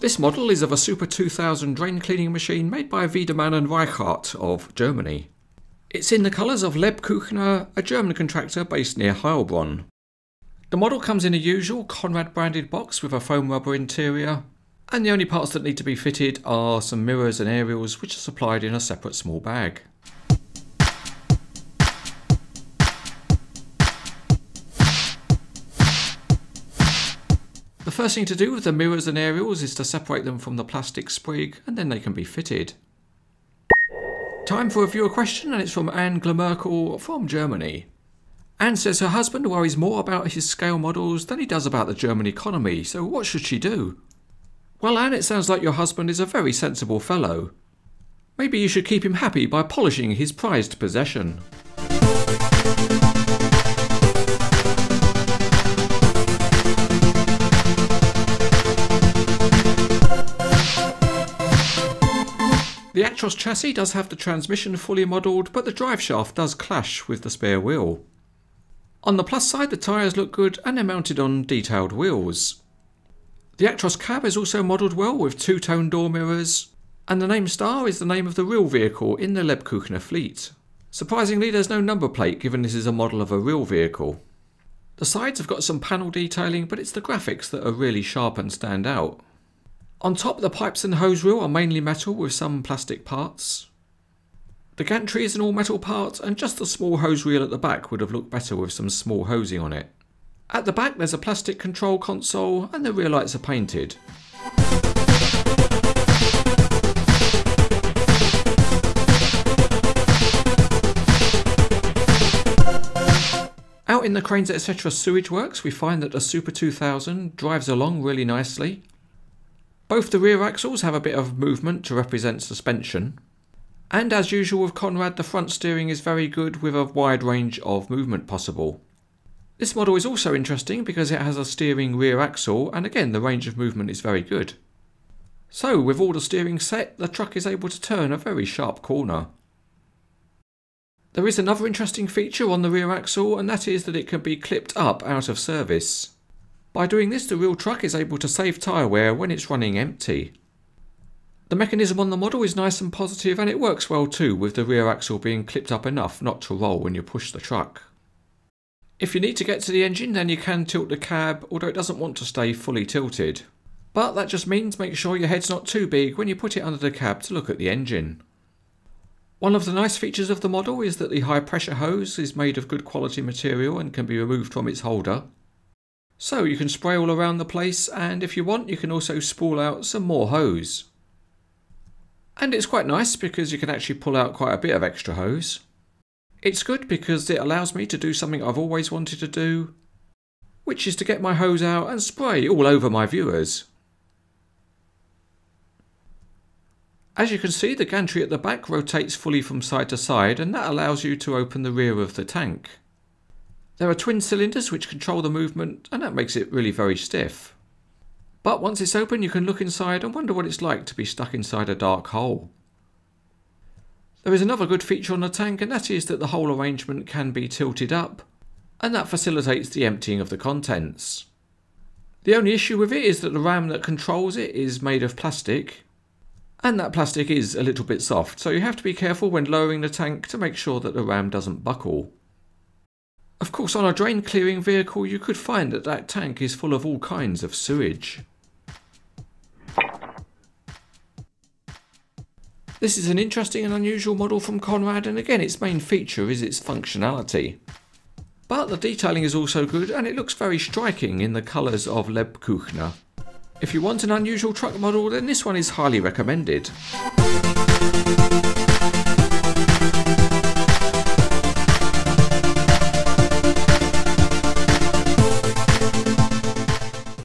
This model is of a Super 2000 drain cleaning machine made by Wiedemann and Reichhardt of Germany. It's in the colours of Lebküchner, a German contractor based near Heilbronn. The model comes in a usual Conrad branded box with a foam rubber interior, and the only parts that need to be fitted are some mirrors and aerials, which are supplied in a separate small bag. The first thing to do with the mirrors and aerials is to separate them from the plastic sprig, and then they can be fitted. Time for a viewer question, and it's from Anne Glamerkel from Germany. Anne says her husband worries more about his scale models than he does about the German economy, so what should she do? Well, Anne, it sounds like your husband is a very sensible fellow. Maybe you should keep him happy by polishing his prized possession. The Actros chassis does have the transmission fully modelled, but the drive shaft does clash with the spare wheel. On the plus side, the tyres look good and they're mounted on detailed wheels. The Actros cab is also modelled well with two-tone door mirrors, and the name Star is the name of the real vehicle in the Lebküchner fleet. Surprisingly, there's no number plate given this is a model of a real vehicle. The sides have got some panel detailing, but it's the graphics that are really sharp and stand out. On top, the pipes and hose reel are mainly metal with some plastic parts. The gantry is an all-metal part, and just the small hose reel at the back would have looked better with some small hosing on it. At the back there's a plastic control console, and the rear lights are painted. Out in the Cranes etc. sewage works, we find that the Super 2000 drives along really nicely. Both the rear axles have a bit of movement to represent suspension. And as usual with Conrad, the front steering is very good with a wide range of movement possible. This model is also interesting because it has a steering rear axle, and again the range of movement is very good. So with all the steering set, the truck is able to turn a very sharp corner. There is another interesting feature on the rear axle, and that is that it can be clipped up out of service. By doing this, the real truck is able to save tyre wear when it's running empty. The mechanism on the model is nice and positive, and it works well too, with the rear axle being clipped up enough not to roll when you push the truck. If you need to get to the engine, then you can tilt the cab, although it doesn't want to stay fully tilted. But that just means make sure your head's not too big when you put it under the cab to look at the engine. One of the nice features of the model is that the high pressure hose is made of good quality material and can be removed from its holder. So you can spray all around the place, and if you want you can also spool out some more hose. And it's quite nice because you can actually pull out quite a bit of extra hose. It's good because it allows me to do something I've always wanted to do, which is to get my hose out and spray all over my viewers. As you can see, the gantry at the back rotates fully from side to side, and that allows you to open the rear of the tank. There are twin cylinders which control the movement, and that makes it really very stiff. But once it's open you can look inside and wonder what it's like to be stuck inside a dark hole. There is another good feature on the tank, and that is that the whole arrangement can be tilted up, and that facilitates the emptying of the contents. The only issue with it is that the ram that controls it is made of plastic, and that plastic is a little bit soft, so you have to be careful when lowering the tank to make sure that the ram doesn't buckle. Of course, on a drain clearing vehicle you could find that that tank is full of all kinds of sewage. This is an interesting and unusual model from Conrad, and again its main feature is its functionality. But the detailing is also good, and it looks very striking in the colours of Lebküchner. If you want an unusual truck model, then this one is highly recommended.